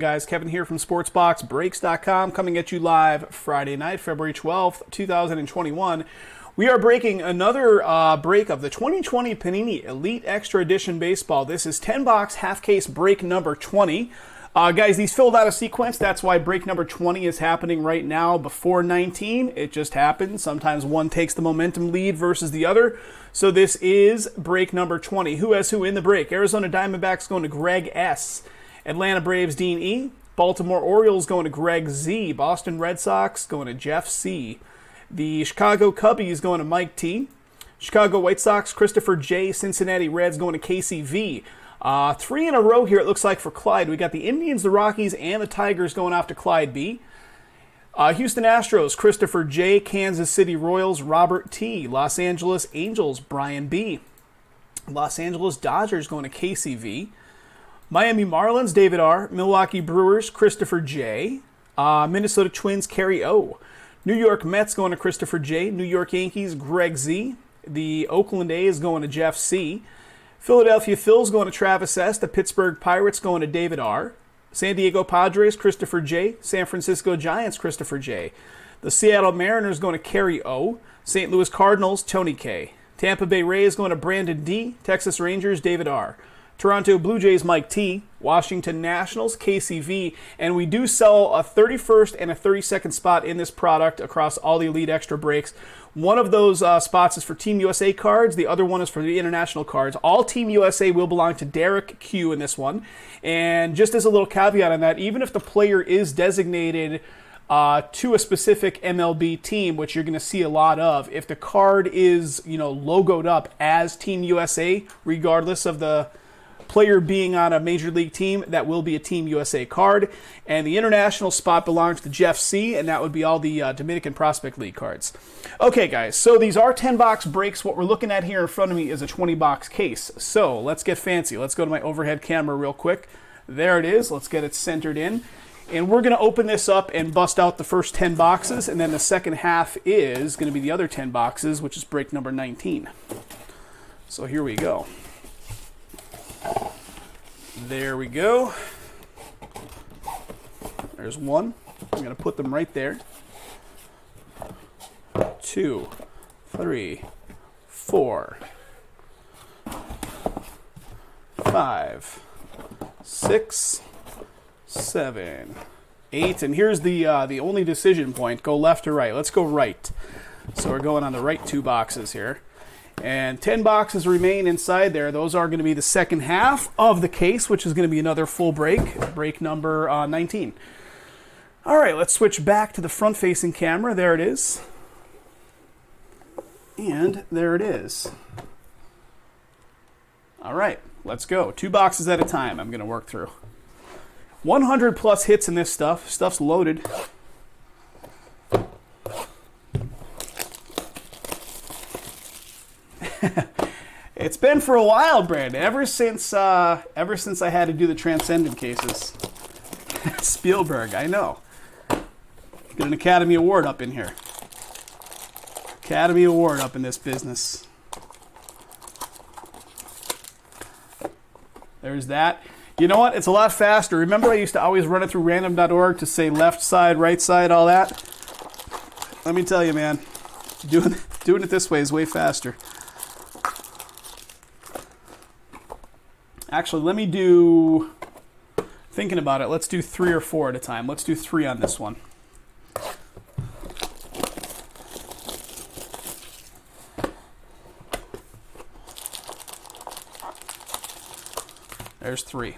Guys, Kevin here from SportsBoxBreaks.com, coming at you live Friday night, February 12th, 2021. We are breaking another break of the 2020 Panini Elite Extra Edition Baseball. This is 10-box half-case break number 20. Guys, these filled out a sequence. That's why break number 20 is happening right now before 19. It just happens. Sometimes one takes the momentum lead versus the other. So this is break number 20. Who has who in the break? Arizona Diamondbacks going to Greg S. Atlanta Braves, Dean E. Baltimore Orioles going to Greg Z. Boston Red Sox going to Jeff C. The Chicago Cubbies going to Mike T. Chicago White Sox, Christopher J. Cincinnati Reds going to Casey V. 3 in a row here, it looks like, for Clyde. We got the Indians, the Rockies, and the Tigers going off to Clyde B. Houston Astros, Christopher J. Kansas City Royals, Robert T. Los Angeles Angels, Brian B. Los Angeles Dodgers going to Casey V. Miami Marlins, David R. Milwaukee Brewers, Christopher J. Minnesota Twins, Kerry O. New York Mets going to Christopher J. New York Yankees, Greg Z. The Oakland A's going to Jeff C. Philadelphia Phils going to Travis S. The Pittsburgh Pirates going to David R. San Diego Padres, Christopher J. San Francisco Giants, Christopher J. The Seattle Mariners going to Kerry O. St. Louis Cardinals, Tony K. Tampa Bay Rays going to Brandon D. Texas Rangers, David R. Toronto Blue Jays, Mike T. Washington Nationals, KCV. And we do sell a 31st and a 32nd spot in this product across all the Elite Extra breaks. One of those spots is for Team USA cards. The other one is for the international cards. All Team USA will belong to Derek Q in this one. And just as a little caveat on that, even if the player is designated to a specific MLB team, which you're going to see a lot of, if the card is, logoed up as Team USA, regardless of the player being on a major league team, that will be a Team USA card. And the international spot belongs to Jeff C., and that would be all the Dominican Prospect League cards. Okay, guys, so these are 10-box breaks. What we're looking at here in front of me is a 20-box case. So let's get fancy. Let's go to my overhead camera real quick. There it is. Let's get it centered in. And we're going to open this up and bust out the first 10 boxes, and then the second half is going to be the other 10 boxes, which is break number 19. So here we go. There we go. There's one. I'm going to put them right there. 2, 3, 4, 5, 6, 7, 8. And here's the only decision point. Go left or right. Let's go right. So we're going on the right 2 boxes here. And 10 boxes remain inside there. Those are going to be the second half of the case, which is going to be another full break number 19. All right, let's switch back to the front-facing camera. There it is. And there it is. All right, let's go. 2 boxes at a time I'm going to work through. 100 plus hits in this stuff. Stuff's loaded. It's been for a while, Brandon. Ever since I had to do the Transcendent cases. Spielberg, I know. Get an Academy Award up in here. Academy Award up in this business. There's that. You know what? It's a lot faster. Remember I used to always run it through random.org to say left side, right side, all that? Let me tell you, man. Doing it this way is way faster. Actually, let me do, thinking about it, let's do 3 or 4 at a time. Let's do 3 on this one. There's 3.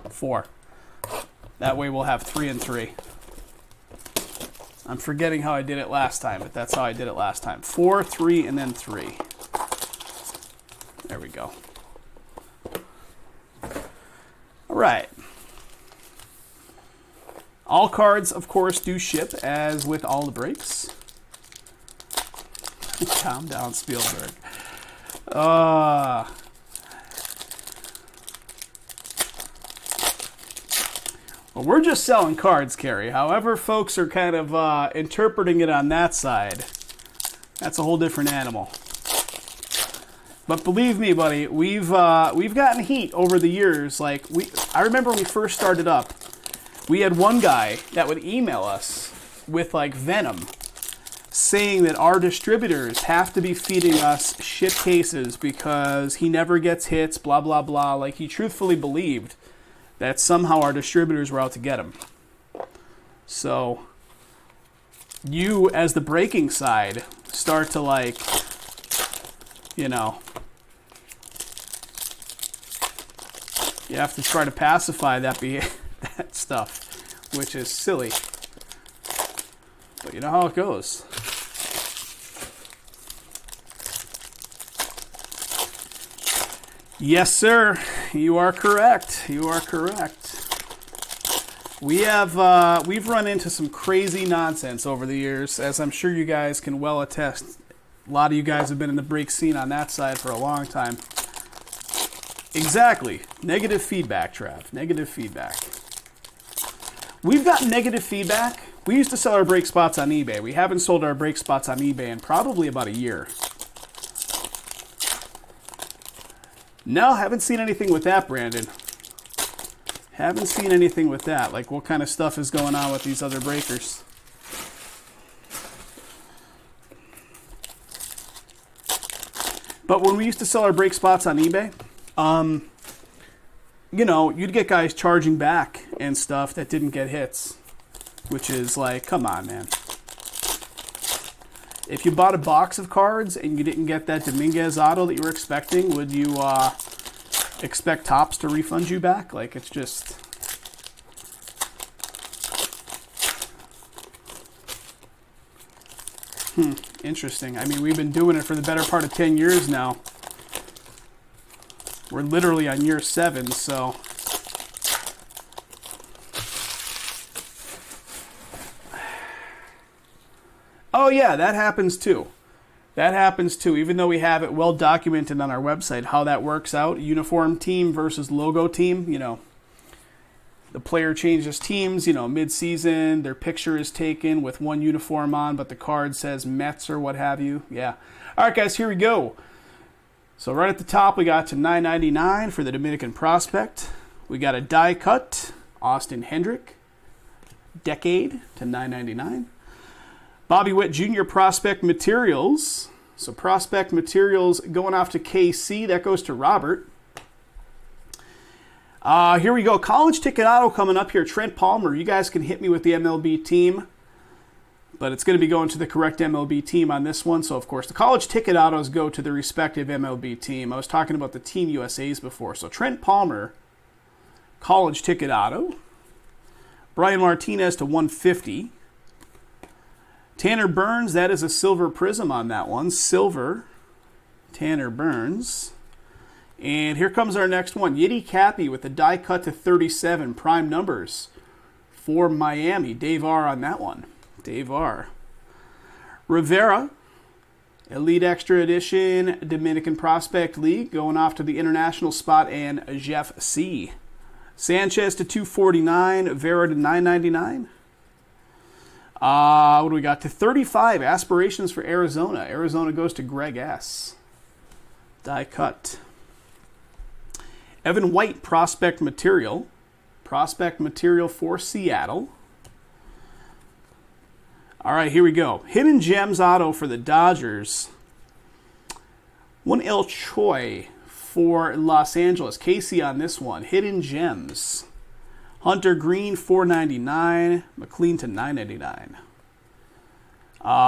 4. That way we'll have 3 and 3. I'm forgetting how I did it last time, but that's how I did it last time. 4, 3, and then 3. There we go. All right. All cards, of course, do ship, as with all the breaks. Calm down, Spielberg. Well, we're just selling cards, Kerry. However folks are kind of interpreting it on that side, that's a whole different animal. But believe me, buddy, we've gotten heat over the years. Like I remember when we first started up, we had one guy that would email us with like venom, saying that our distributors have to be feeding us shit cases because he never gets hits, blah, blah, blah. Like, he truthfully believed that somehow our distributors were out to get him. So, you, as the breaking side, start to, like, you know, you have to try to pacify that stuff, which is silly. But you know how it goes. Yes, sir. You are correct. You are correct. We've run into some crazy nonsense over the years, as I'm sure you guys can well attest. A lot of you guys have been in the break scene on that side for a long time. Exactly. Negative feedback, Trav. Negative feedback. We've gotten negative feedback. We used to sell our break spots on eBay. We haven't sold our break spots on eBay in probably about a year. No, haven't seen anything with that, Brandon. Haven't seen anything with that. Like, what kind of stuff is going on with these other breakers? But when we used to sell our break spots on eBay, you know, you'd get guys charging back and stuff that didn't get hits. Which is like, come on, man. If you bought a box of cards and you didn't get that Dominguez auto that you were expecting, would you expect Topps to refund you back? Like, it's just... Interesting. I mean, we've been doing it for the better part of 10 years now. We're literally on year 7, so... Oh, yeah, that happens too. That happens too, even though we have it well documented on our website, how that works out. Uniform team versus logo team, you know. The player changes teams, you know, mid-season. Their picture is taken with one uniform on, but the card says Mets or what have you. Yeah. All right, guys, here we go. So right at the top, we got to $9.99 for the Dominican prospect. We got a die cut, Austin Hendrick, decade to $9.99. Bobby Witt Jr. Prospect Materials. So Prospect Materials going off to KC. That goes to Robert. Here we go. College Ticket Auto coming up here. Trent Palmer. You guys can hit me with the MLB team. But it's going to be going to the correct MLB team on this one. So, of course, the College Ticket Autos go to the respective MLB team. I was talking about the Team USA's before. So Trent Palmer, College Ticket Auto. Brian Martinez to 150. Tanner Burns, that is a silver prism on that one. Silver, Tanner Burns. And here comes our next one. Yiddy Cappy with the die cut to 37. Prime numbers for Miami. Dave R on that one. Dave R. Rivera, Elite Extra Edition, Dominican Prospect League. Going off to the international spot. And Jeff C. Sanchez to 249. Vera to 999. What do we got? To 35, aspirations for Arizona. Arizona goes to Greg S. Die cut. Evan White, prospect material. Prospect material for Seattle. All right, here we go. Hidden Gems auto for the Dodgers. One El Choi for Los Angeles. Casey on this one. Hidden Gems. Hunter Green, $4.99. McLean to $9.99.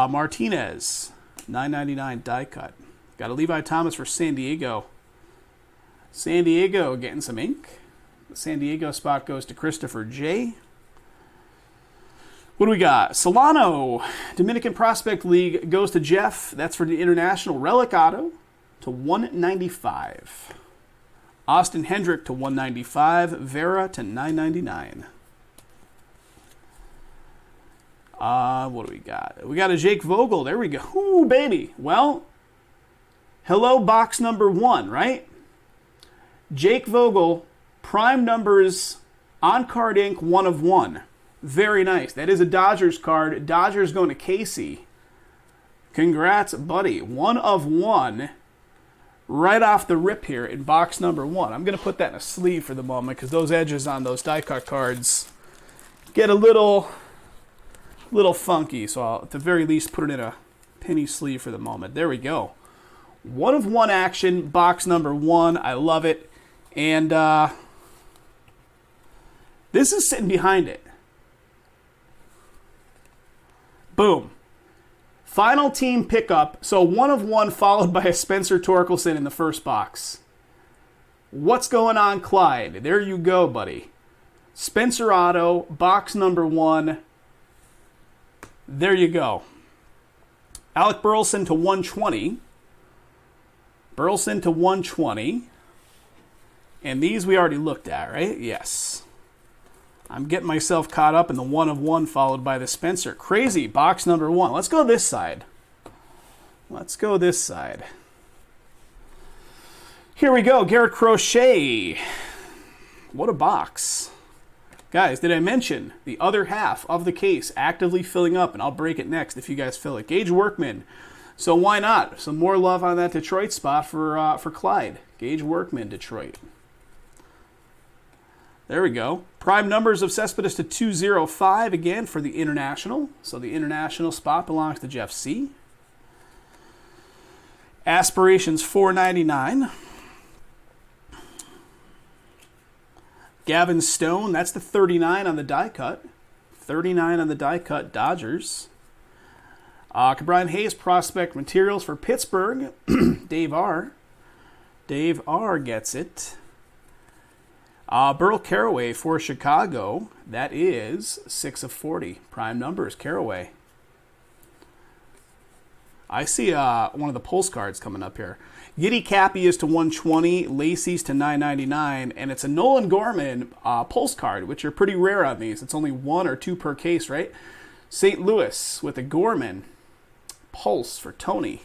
Martinez, $9.99 die cut. Got a Levi Thomas for San Diego. San Diego getting some ink. The San Diego spot goes to Christopher J. What do we got? Solano, Dominican Prospect League goes to Jeff. That's for the International Relic Auto to $195. Austin Hendrick to $195. Vera to $9.99. What do we got? We got a Jake Vogel. There we go. Ooh, baby. Well, hello, box number 1, right? Jake Vogel, prime numbers, on-card ink, 1 of 1. Very nice. That is a Dodgers card. Dodgers going to Casey. Congrats, buddy. 1 of 1. right off the rip here in box number 1. I'm going to put that in a sleeve for the moment because those edges on those die cut cards get a little funky. So I'll at the very least put it in a penny sleeve for the moment. There we go. 1 of 1 action, box number 1. I love it. And this is sitting behind it. Boom. Final team pickup. So 1 of 1 followed by a Spencer Torkelson in the first box. What's going on, Clyde? There you go, buddy. Spencer Auto, box number 1. There you go. Alec Burleson to 120. Burleson to 120. And these we already looked at, right? Yes. I'm getting myself caught up in the 1 of 1 followed by the Spencer. Crazy. Box number 1. Let's go this side. Let's go this side. Here we go. Garrett Crochet. What a box. Guys, did I mention the other half of the case actively filling up? And I'll break it next if you guys fill it. Gage Workman. So why not? Some more love on that Detroit spot for Clyde. Gage Workman, Detroit. There we go. Prime numbers of Cespedes to 205 again for the International. So the International spot belongs to Jeff C. Aspirations 499. Gavin Stone, that's the 39 on the die cut. 39 on the die cut, Dodgers. Cabrian Hayes, prospect materials for Pittsburgh. Dave R. Dave R gets it. Burl Carraway for Chicago. That is 6 of 40. Prime numbers, Carraway. I see one of the Pulse cards coming up here. Giddy Cappy is to 120. Lacey's to 999. And it's a Nolan Gorman Pulse card, which are pretty rare on these. It's only 1 or 2 per case, right? St. Louis with a Gorman Pulse for Tony.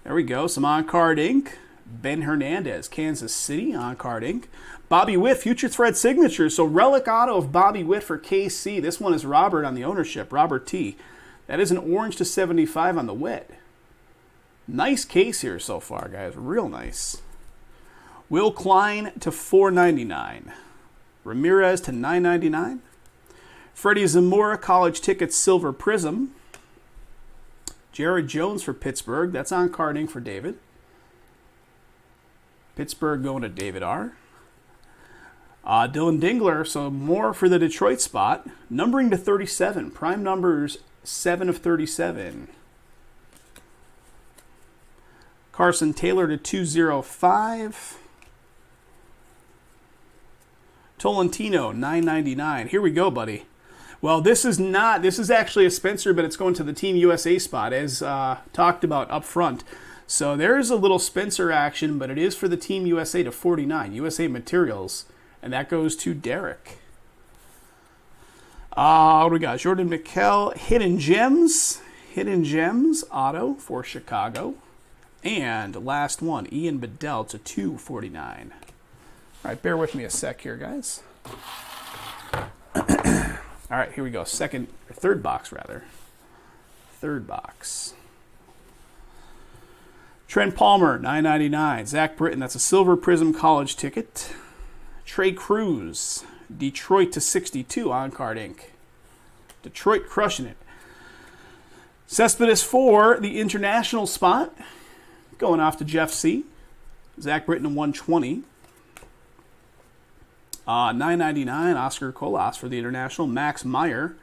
There we go. Some on-card ink. Ben Hernandez, Kansas City, on-card ink. Bobby Witt, Future Thread signature. So relic auto of Bobby Witt for KC. This one is Robert on the ownership, Robert T. That is an orange to 75 on the Witt. Nice case here so far, guys. Real nice. Will Klein to 499. Ramirez to 999. Freddie Zamora, college ticket, silver prism. Jared Jones for Pittsburgh. That's on card ink for David. Pittsburgh going to David R. Dylan Dingler, so more for the Detroit spot. Numbering to 37. Prime numbers 7 of 37. Carson Taylor to 205. Tolentino, 999. Here we go, buddy. Well, this is actually a Spencer, but it's going to the Team USA spot, as talked about up front. So there is a little Spencer action, but it is for the Team USA to 49. USA Materials, and that goes to Derek. What do we got? Jordan McKell, Hidden Gems. Hidden Gems, auto for Chicago. And last one, Ian Bedell to 249. All right, bear with me a sec here, guys. All right, here we go. Third box, rather. Third box. Trent Palmer, $9.99. Zach Britton, that's a silver prism college ticket. Trey Cruz, Detroit to 62 on card ink. Detroit crushing it. Cespedes 4, the international spot, going off to Jeff C. Zach Britton, 120. $9.99, Oscar Colas for the international. Max Meyer,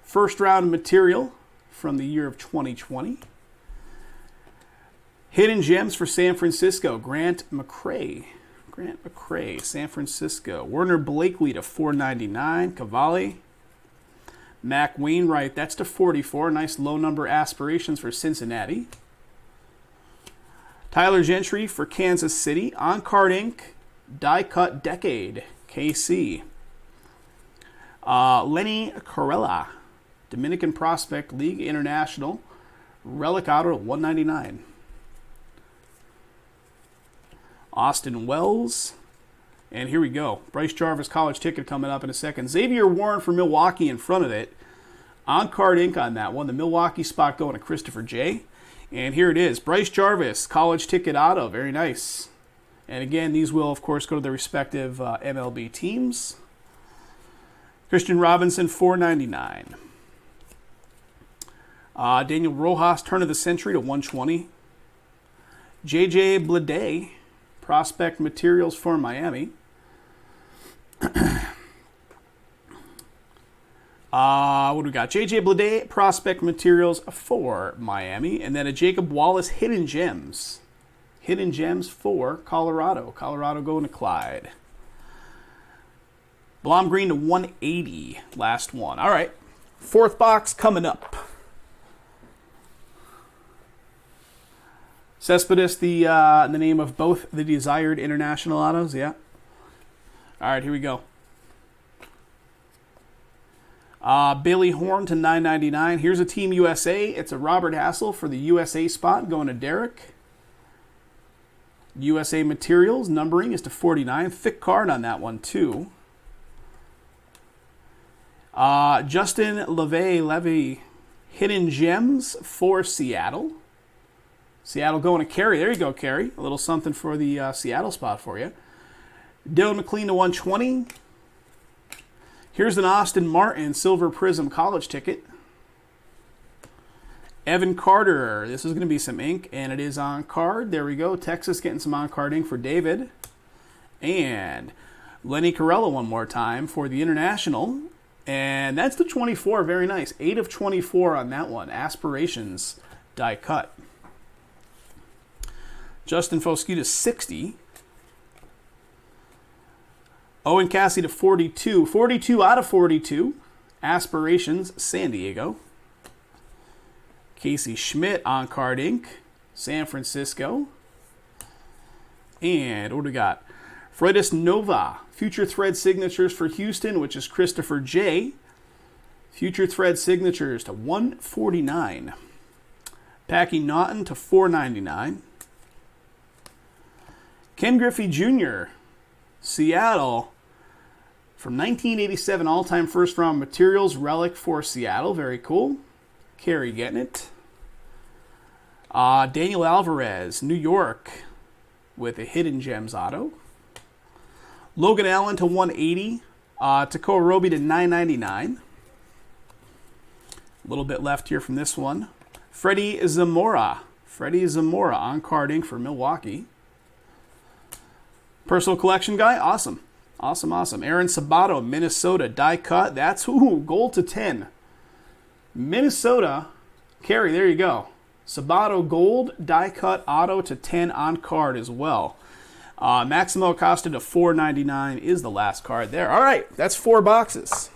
first round material from the year of 2020. Hidden Gems for San Francisco, Grant McCray. Grant McCray, San Francisco. Werner Blakely to $4.99. Cavalli. Mac Wainwright, that's to 44. Nice low number aspirations for Cincinnati. Tyler Gentry for Kansas City. On card ink, die cut decade, KC. Lenny Corella, Dominican Prospect League International. Relic auto at $1.99. Austin Wells. And here we go. Bryce Jarvis college ticket coming up in a second. Xavier Warren for Milwaukee in front of it. On-card ink on that one. The Milwaukee spot going to Christopher J. And here it is. Bryce Jarvis, college ticket auto. Very nice. And again, these will, of course, go to the respective MLB teams. Christian Robinson, $4.99. Daniel Rojas, turn of the century to 120. J.J. Bleday, prospect materials for Miami. What do we got? J.J. Bleday, prospect materials for Miami. And then a Jacob Wallace, Hidden Gems. Hidden Gems for Colorado. Colorado going to Clyde. Blom Green to 180. Last one. All right. Fourth box coming up. Cespedes, the name of both the desired international autos. Yeah. All right, here we go. Bailey Horn to $9.99. Here's a Team USA. It's a Robert Hassel for the USA spot going to Derek. USA Materials, numbering is to 49. Thick card on that one, too. Justin Levy, Hidden Gems for Seattle. Seattle going to Kerry. There you go, Kerry. A little something for the Seattle spot for you. Dylan McLean to 120. Here's an Austin Martin Silver Prism college ticket. Evan Carter. This is going to be some ink, and it is on card. There we go. Texas getting some on-card ink for David. And Lenny Corella one more time for the International. And that's the 24. Very nice. 8 of 24 on that one. Aspirations die cut. Justin Foscue to 60. Owen Cassie to 42. 42 out of 42. Aspirations, San Diego. Casey Schmidt, on-card ink, San Francisco. And what do we got? Freudis Nova, Future Thread Signatures for Houston, which is Christopher J. Future Thread Signatures to 149. Packy Naughton to 499. Ken Griffey Jr., Seattle, from 1987 all-time first-round materials relic for Seattle. Very cool. Kerry getting it. Daniel Alvarez, New York, with a Hidden Gems auto. Logan Allen to 180. Takao Roby to 999. A little bit left here from this one. Freddie Zamora. On-card ink for Milwaukee. Personal collection guy, awesome. Awesome. Aaron Sabato, Minnesota, die cut. That's gold to 10. Minnesota, Kerry, there you go. Sabato gold, die cut auto to 10 on card as well. Maximo Acosta to $4.99 is the last card there. All right, that's 4 boxes.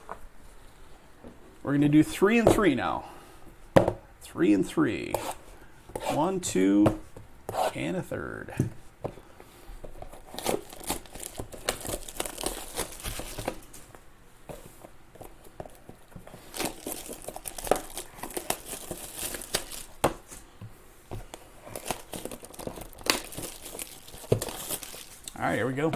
We're going to do 3 and 3 now. 3 and 3. 1, 2, and a third. All right, here we go.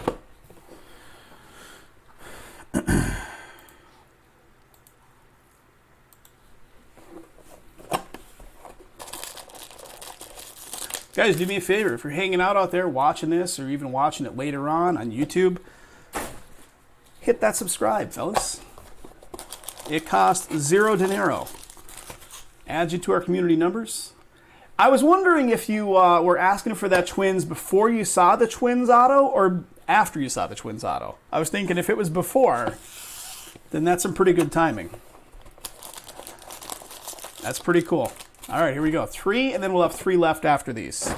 Guys, do me a favor. If you're hanging out there watching this or even watching it later on YouTube, hit that subscribe, fellas. It costs $0. Adds you to our community numbers. I was wondering if you were asking for that Twins before you saw the Twins auto or after you saw the Twins auto. I was thinking if it was before, then that's some pretty good timing. That's pretty cool. All right, here we go. 3, and then we'll have 3 left after these.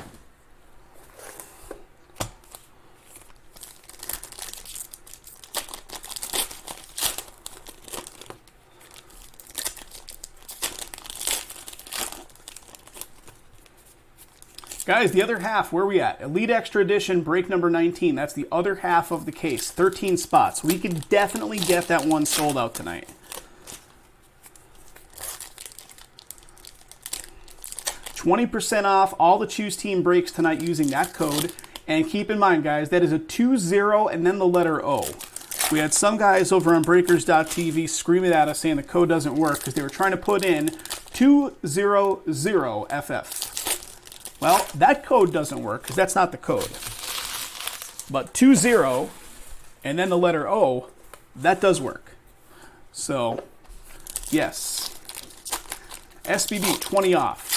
Guys, the other half, where are we at? Elite Extra Edition, break number 19. That's the other half of the case. 13 spots. We can definitely get that one sold out tonight. $20 off all the Choose Team breaks tonight using that code. And keep in mind, guys, that is a 20 and then the letter O. We had some guys over on Breakers.tv screaming at us saying the code doesn't work because they were trying to put in 200FF. Well, that code doesn't work because that's not the code. But 20 and then the letter O, that does work. So, yes. SBB, 20 off.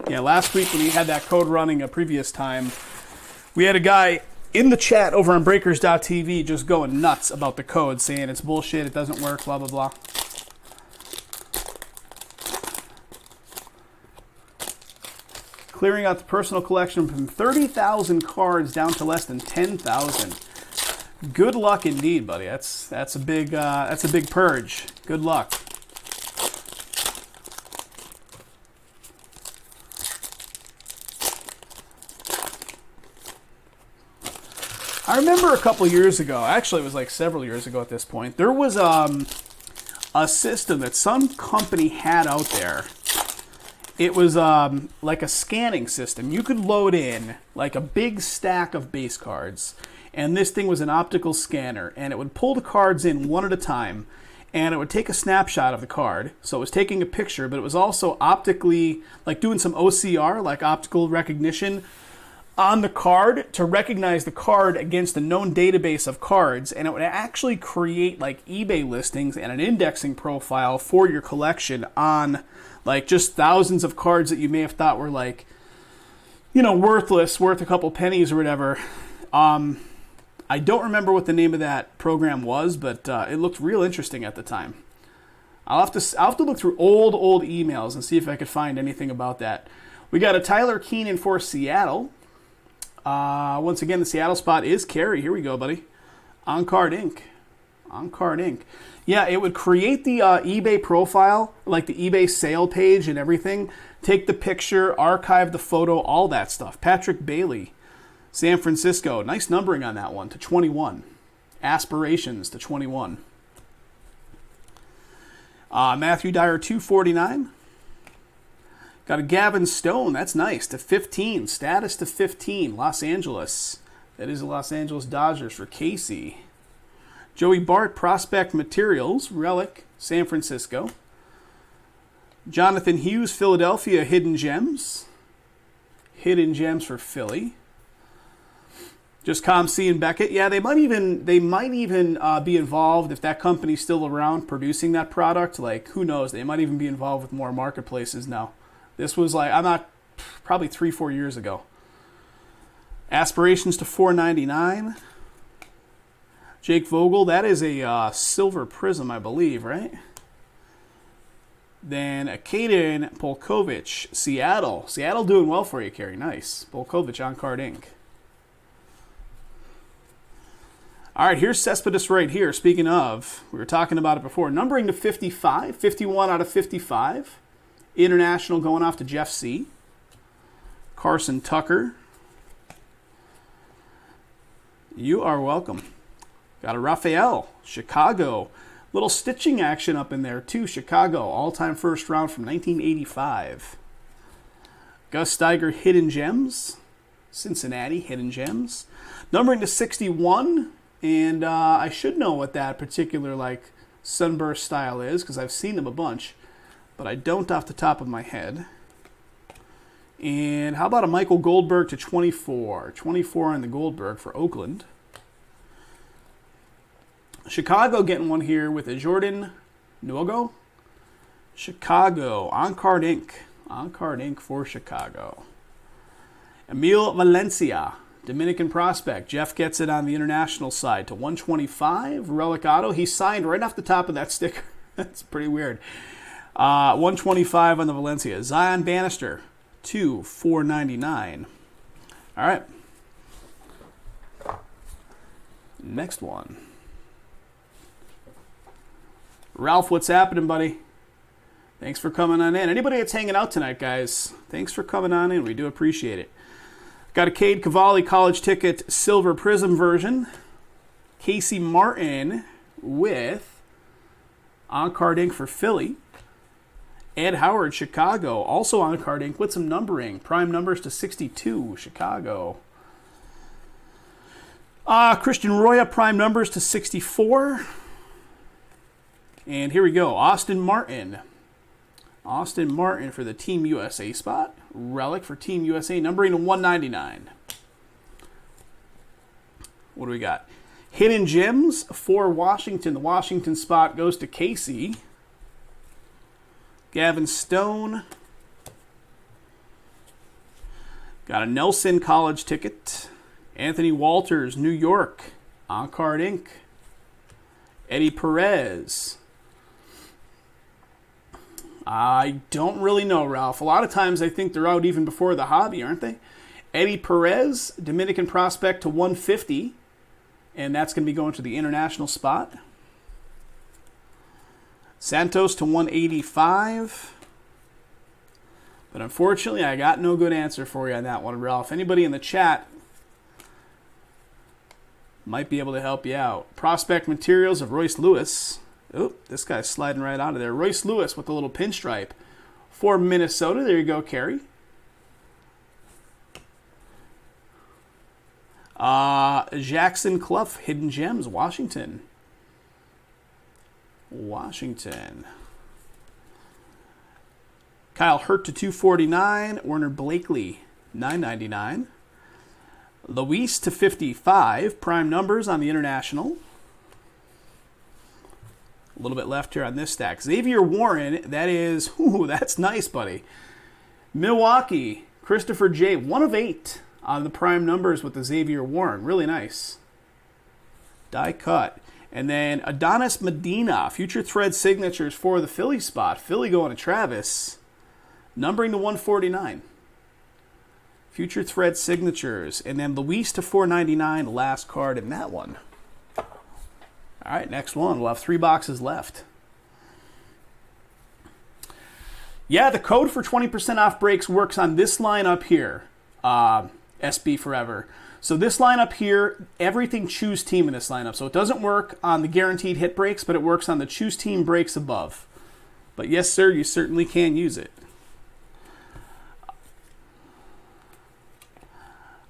Yeah, last week when we had that code running a previous time, we had a guy in the chat over on Breakers.tv just going nuts about the code, saying it's bullshit, it doesn't work, blah, blah, blah. Clearing out the personal collection from 30,000 cards down to less than 10,000. Good luck indeed, buddy. That's a big purge. Good luck. I remember a couple years ago, actually it was like several years ago at this point, there was a system that some company had out there. It was like a scanning system. You could load in like a big stack of base cards, and this thing was an optical scanner, and it would pull the cards in one at a time, and it would take a snapshot of the card. So it was taking a picture, but it was also optically, like doing some OCR, like optical recognition, on the card to recognize the card against a known database of cards, and it would actually create like eBay listings and an indexing profile for your collection on like just thousands of cards that you may have thought were like, you know, worthless, worth a couple pennies or whatever. I don't remember what the name of that program was, but it looked real interesting at the time. I'll have to look through old emails and see if I could find anything about that. We got a Tyler Keenan for Seattle. Once again, the Seattle spot is Carey. Here we go, buddy. On Card Inc. On Card Inc. Yeah, it would create the eBay profile, like the eBay sale page and everything. Take the picture, archive the photo, all that stuff. Patrick Bailey, San Francisco. Nice numbering on that one, to 21. Aspirations to 21. Matthew Dyer, 249. Got a Gavin Stone. That's nice. To 15. Status to 15. Los Angeles. That is the Los Angeles Dodgers for Casey. Joey Bart, Prospect Materials. Relic, San Francisco. Jonathan Hughes, Philadelphia. Hidden Gems. Hidden Gems for Philly. Just ComC and Beckett. Yeah, they might even be involved if that company's still around producing that product. Like, who knows? They might even be involved with more marketplaces now. This was like, probably 3-4 years ago. Aspirations to 499. Jake Vogel, that is a silver prism, I believe, right? Then a Kaden Polkovich, Seattle. Seattle doing well for you, Kerry. Nice. Polkovich on Card Inc. All right, here's Cespedes right here. Speaking of, we were talking about it before. Numbering to 55, 51 out of 55. International going off to Jeff C. Carson Tucker. You are welcome. Got a Raphael, Chicago. Little stitching action up in there too. Chicago, all-time first round from 1985. Gus Steiger, Hidden Gems. Cincinnati, Hidden Gems. Numbering to 61. And I should know what that particular like sunburst style is because I've seen them a bunch. But I don't off the top of my head. And how about a Michael Goldberg to 24? 24 on the Goldberg for Oakland. Chicago getting one here with a Jordan Nuogo. Chicago, on Card Inc. On Card Inc. for Chicago. Emil Valencia, Dominican prospect. Jeff gets it on the international side to 125. Relic Auto. He signed right off the top of that sticker. That's pretty weird. 125 on the Valencia. Zion Bannister, 499. All right. Next one. Ralph, what's happening, buddy? Thanks for coming on in. Anybody that's hanging out tonight, guys, thanks for coming on in. We do appreciate it. Got a Cade Cavalli college ticket silver prism version. Casey Martin with on-card ink for Philly. Ed Howard, Chicago, also on-card ink with some numbering. Prime numbers to 62, Chicago. Christian Roya, prime numbers to 64. And here we go, Austin Martin. Austin Martin for the Team USA spot. Relic for Team USA, numbering to 199. What do we got? Hidden Gems for Washington. The Washington spot goes to Casey. Gavin Stone. Got a Nelson college ticket. Anthony Walters, New York. On-card ink. Eddie Perez. I don't really know, Ralph. A lot of times I think they're out even before the hobby, aren't they? Eddie Perez, Dominican prospect to 150. And that's going to be going to the international spot. Santos to 185. But unfortunately, I got no good answer for you on that one, Ralph. Anybody in the chat might be able to help you out. Prospect materials of Royce Lewis. Oh, this guy's sliding right out of there. Royce Lewis with a little pinstripe for Minnesota. There you go, Kerry. Jackson Clough, Hidden Gems, Washington. Washington. Kyle Hurt to 249. Werner Blakely, 999. Luis to 55. Prime numbers on the international. A little bit left here on this stack. Xavier Warren, that is, that's nice, buddy. Milwaukee, Christopher J, 1 of 8 on the prime numbers with the Xavier Warren. Really nice. Die cut. And then Adonis Medina, Future Thread signatures for the Philly spot. Philly going to Travis. Numbering to 149. Future Thread signatures. And then Luis to 499, last card in that one. All right, next one. We'll have 3 boxes left. Yeah, the code for 20% off breaks works on this line up here. SB Forever. So this lineup here, everything choose team in this lineup. So it doesn't work on the guaranteed hit breaks, but it works on the choose team breaks above. But yes, sir, you certainly can use it.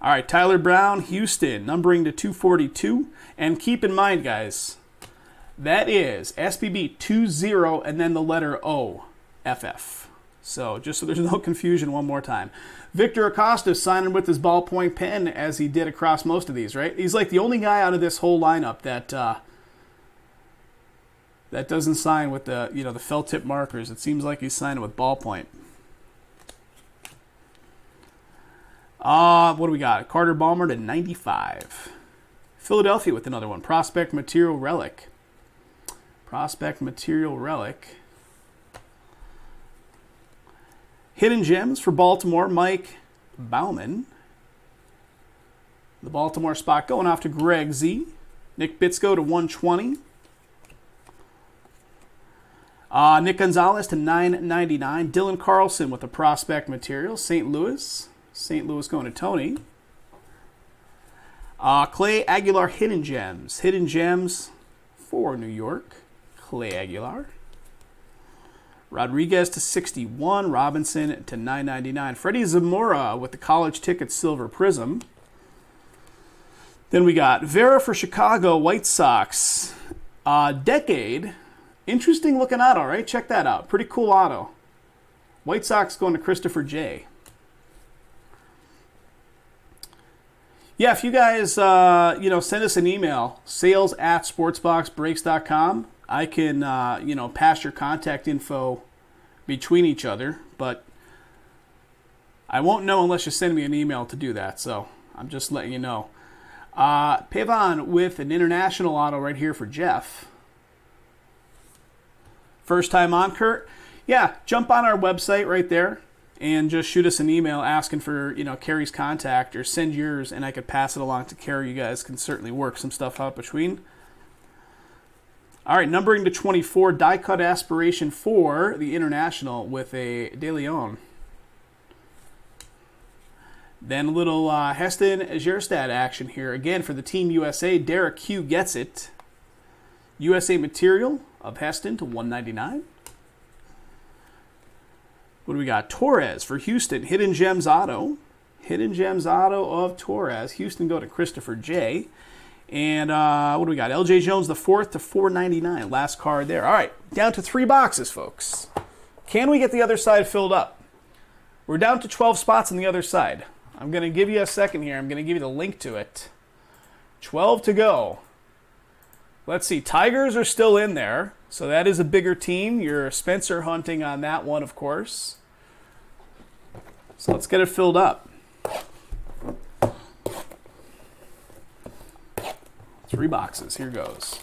All right, Tyler Brown, Houston, numbering to 242. And keep in mind, guys, that is SBB 20 and then the letter O, FF. So just so there's no confusion, one more time. Victor Acosta signing with his ballpoint pen as he did across most of these, right? He's like the only guy out of this whole lineup that that doesn't sign with the the felt tip markers. It seems like he's signing with ballpoint. What do we got? Carter Balmer to 95. Philadelphia with another one. Prospect Material Relic. Prospect Material Relic. Hidden Gems for Baltimore, Mike Bauman. The Baltimore spot going off to Greg Z. Nick Bitsko to 120. Nick Gonzalez to 999. Dylan Carlson with the Prospect Material. St. Louis. St. Louis going to Tony. Clay Aguilar Hidden Gems. Hidden Gems for New York. Clay Aguilar. Rodriguez to 61. Robinson to 999. Freddie Zamora with the college ticket silver prism. Then we got Vera for Chicago White Sox. Decade. Interesting looking auto, right? Check that out. Pretty cool auto. White Sox going to Christopher J. Yeah, if you guys, send us an email, sales@sportsboxbreaks.com. I can, pass your contact info between each other, but I won't know unless you send me an email to do that, so I'm just letting you know. Pavon with an international auto right here for Jeff. First time on, Kurt? Yeah, jump on our website right there and just shoot us an email asking for, Carrie's contact or send yours, and I could pass it along to Carrie. You guys can certainly work some stuff out between. All right, numbering to 24, die cut aspiration for the International with a De Leon. Then a little Heston Gjerstad action here. Again, for the Team USA, Derek Q gets it. USA material of Heston to 199. What do we got? Torres for Houston. Hidden Gems Auto. Hidden Gems Auto of Torres. Houston go to Christopher J. And what do we got? LJ Jones the 4th to 499. Last card there. All right, down to 3 boxes, folks. Can we get the other side filled up? We're down to 12 spots on the other side. I'm going to give you a second here. I'm going to give you the link to it. 12 to go. Let's see. Tigers are still in there, so that is a bigger team. You're Spencer hunting on that one, of course. So let's get it filled up. 3 boxes. Here goes.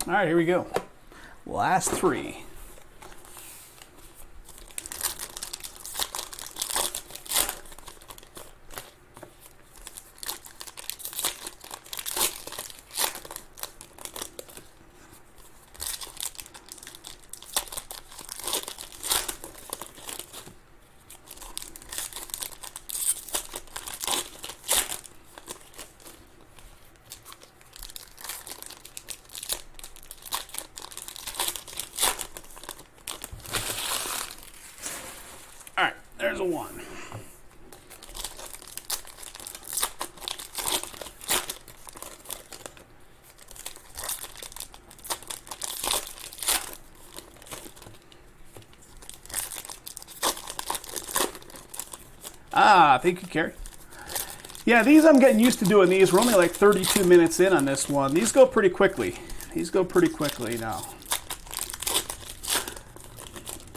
All right, here we go. Last 3. All right, there's a 1. Thank you, Carrie. Yeah, these I'm getting used to doing these. We're only like 32 minutes in on this one. These go pretty quickly. Now.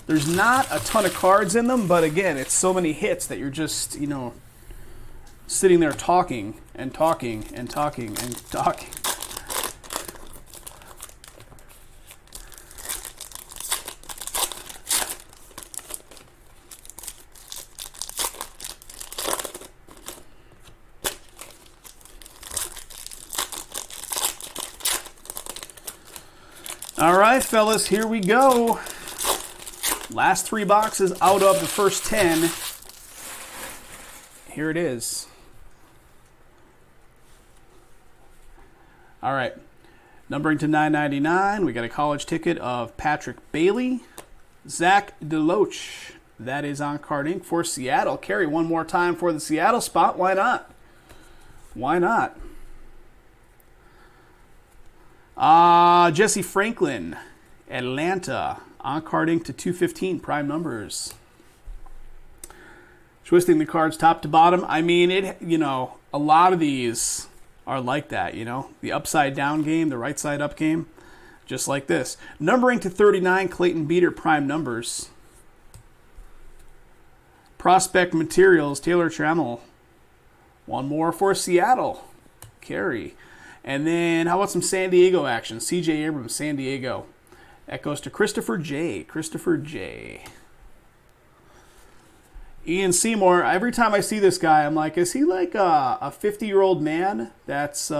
There's not a ton of cards in them, but again, it's so many hits that you're just, sitting there talking and talking and talking and talking. All right, fellas, here we go. Last 3 boxes out of the first 10. Here it is. All right. Numbering to 999. We got a college ticket of Patrick Bailey. Zach DeLoach. That is on Card Inc. for Seattle. Carry one more time for the Seattle spot. Why not? Why not? Jesse Franklin. Atlanta. On Card Inc. to 215, prime numbers. Twisting the cards top to bottom. I mean, a lot of these are like that, The upside down game, the right side up game, just like this. Numbering to 39, Clayton Beater, prime numbers. Prospect materials, Taylor Trammell. One more for Seattle. Carey. And then, how about some San Diego action? C.J. Abrams, San Diego. That goes to Christopher J. Christopher J. Ian Seymour. Every time I see this guy, I'm like, is he like a 50-year-old man that's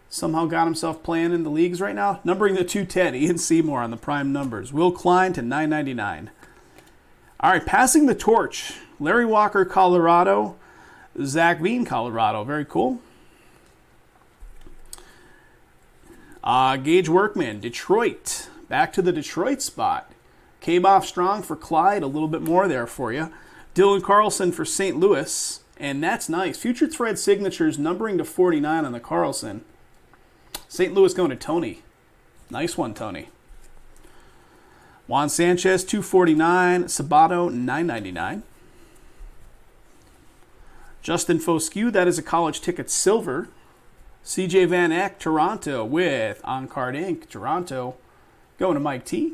somehow got himself playing in the leagues right now? Numbering the 210, Ian Seymour on the prime numbers. Will Klein to 999. All right, passing the torch. Larry Walker, Colorado. Zach Veen, Colorado. Very cool. Gage Workman, Detroit. Back to the Detroit spot. Came off strong for Clyde. A little bit more there for you. Dylan Carlson for St. Louis. And that's nice. Future Thread signatures numbering to 49 on the Carlson. St. Louis going to Tony. Nice one, Tony. Juan Sanchez, 249. Sabato, 999. Justin Foscue, that is a college ticket silver. CJ Van Eck, Toronto, with On Card Inc. Toronto, going to Mike T.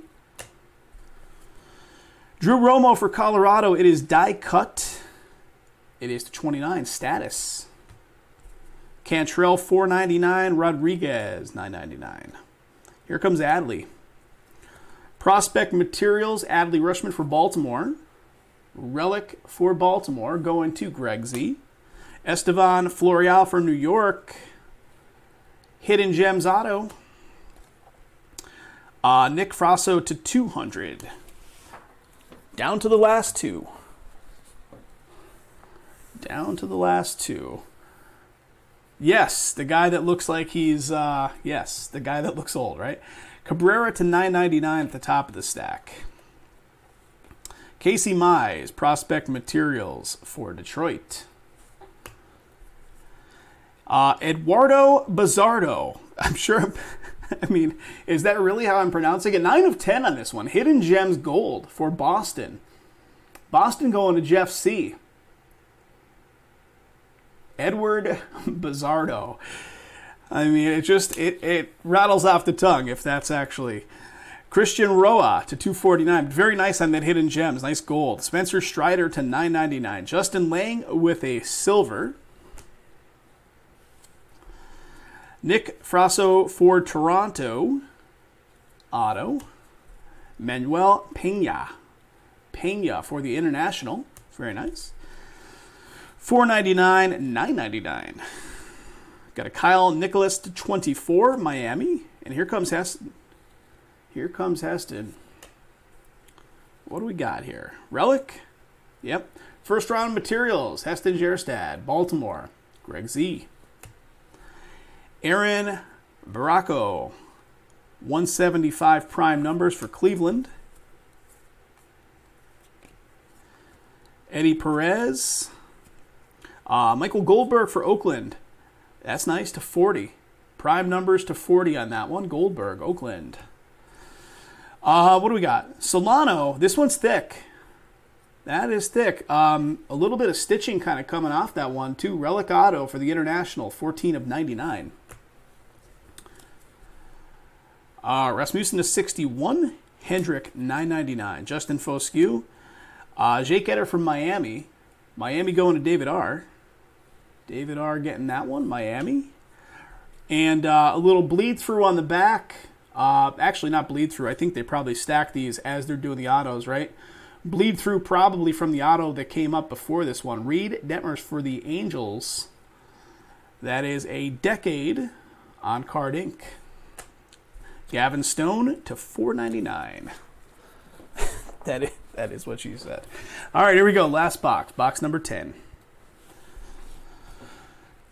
Drew Romo for Colorado. It is die cut. It is to 29. Status. Cantrell, $4.99. Rodriguez, $9.99. Here comes Adley. Prospect Materials, Adley Rutschman for Baltimore. Relic for Baltimore, going to Greg Z. Estevan Florial for New York. Hidden Gems Auto. Nick Frasso to 200. Down to the last two. Down to the last two. Yes, the guy that looks like he's, yes, the guy that looks old, right? Cabrera to $9.99 at the top of the stack. Casey Mize, Prospect Materials for Detroit. Eduardo Bazardo. I'm sure, I mean, is that really how I'm pronouncing it? 9 of 10 on this one. Hidden Gems Gold for Boston. Boston going to Jeff C. Edward Bazardo. I mean, it rattles off the tongue if that's actually. Christian Roa to $249. Very nice on that Hidden Gems. Nice gold. Spencer Strider to $9.99. Justin Lang with a silver. Nick Frasso for Toronto. Auto. Manuel Pena. Pena for the International. Very nice. $4.99, $9.99. Got a Kyle Nicholas to 24, Miami. And here comes Heston. Here comes Heston. What do we got here? Relic? Yep. First round materials. Heston Jerstad, Baltimore. Greg Z. Aaron Baracco. 175 prime numbers for Cleveland. Eddie Perez. Michael Goldberg for Oakland. That's nice, to 40. Prime numbers to 40 on that one. Goldberg, Oakland. What do we got? Solano. This one's thick. That is thick. A little bit of stitching kind of coming off that one, too. Relic Auto for the International. 14 of 99. Rasmussen to 61. Hendrick, $9.99. Justin Foscue. Jake Etter from Miami. Miami going to David R. David R. getting that one, Miami. And a little bleed through on the back. Actually, not bleed through. I think they probably stack these as they're doing the autos, right? Bleed through probably from the auto that came up before this one. Reed Detmers for the Angels. That is a decade on Card Inc. Gavin Stone to $4.99. That is what she said. All right, here we go. Last box. Box number 10.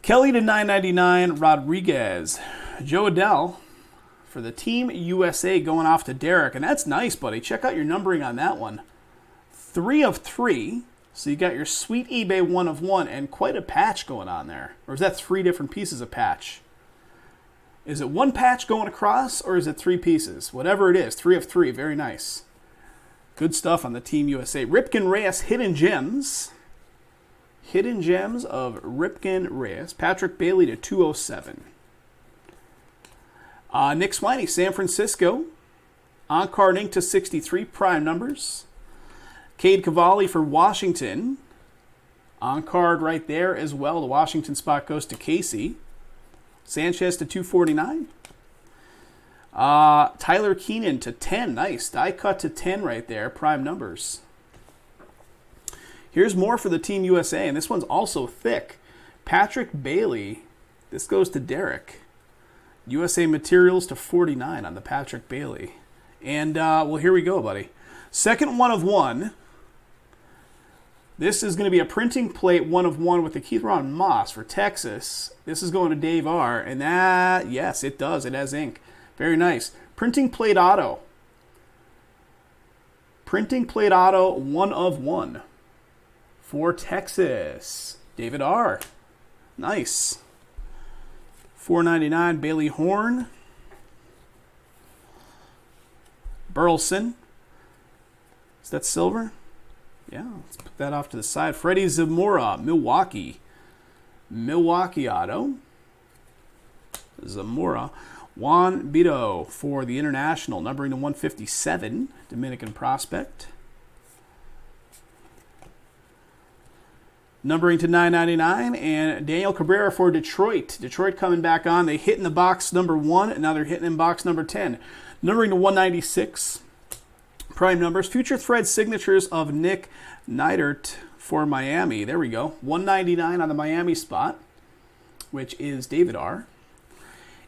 Kelly to $9.99. Rodriguez. Joe Adell for the Team USA going off to Derek. And that's nice, buddy. Check out your numbering on that one. 3 of 3. So you got your sweet eBay 1 of 1 and quite a patch going on there. Or is that 3 different pieces of patch? Is it 1 patch going across or is it 3 pieces? Whatever it is, 3 of 3. Very nice. Good stuff on the Team USA. Ripken Reyes, Hidden Gems. Hidden Gems of Ripken Reyes. Patrick Bailey to 207. Nick Swiney, San Francisco. On-Card Inc. to 63. Prime numbers. Cade Cavalli for Washington. On-card right there as well. The Washington spot goes to Casey. Sanchez to 249. Tyler Keenan to 10. Nice. Die cut to 10 right there. Prime numbers. Here's more for the Team USA, and this one's also thick. Patrick Bailey. This goes to Derek. USA Materials to 49 on the Patrick Bailey. And, well, here we go, buddy. Second 1 of 1. This is going to be a printing plate 1 of 1 with the Keith Ron Moss for Texas. This is going to Dave R. And that, yes, it does. It has ink. Very nice. Printing plate auto. Printing plate auto 1 of 1 for Texas. David R. Nice. $4.99. Bailey Horn. Burleson. Is that silver? Yeah, let's put that off to the side. Freddie Zamora, Milwaukee. Milwaukee auto. Zamora. Juan Bito for the International, numbering to 157, Dominican prospect. Numbering to 999, and Daniel Cabrera for Detroit. Detroit coming back on. They hit in the box number 1, and now they're hitting in box number 10. Numbering to 196. Prime numbers. Future Thread signatures of Nick Neidert for Miami. There we go. 199 on the Miami spot, which is David R.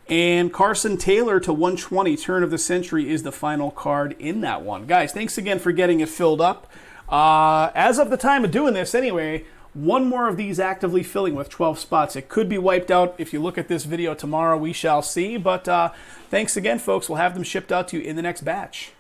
And Carson Taylor to 120. Turn of the century is the final card in that one. Guys, thanks again for getting it filled up. As of the time of doing this anyway, one more of these actively filling with 12 spots. It could be wiped out if you look at this video tomorrow. We shall see. But thanks again, folks. We'll have them shipped out to you in the next batch.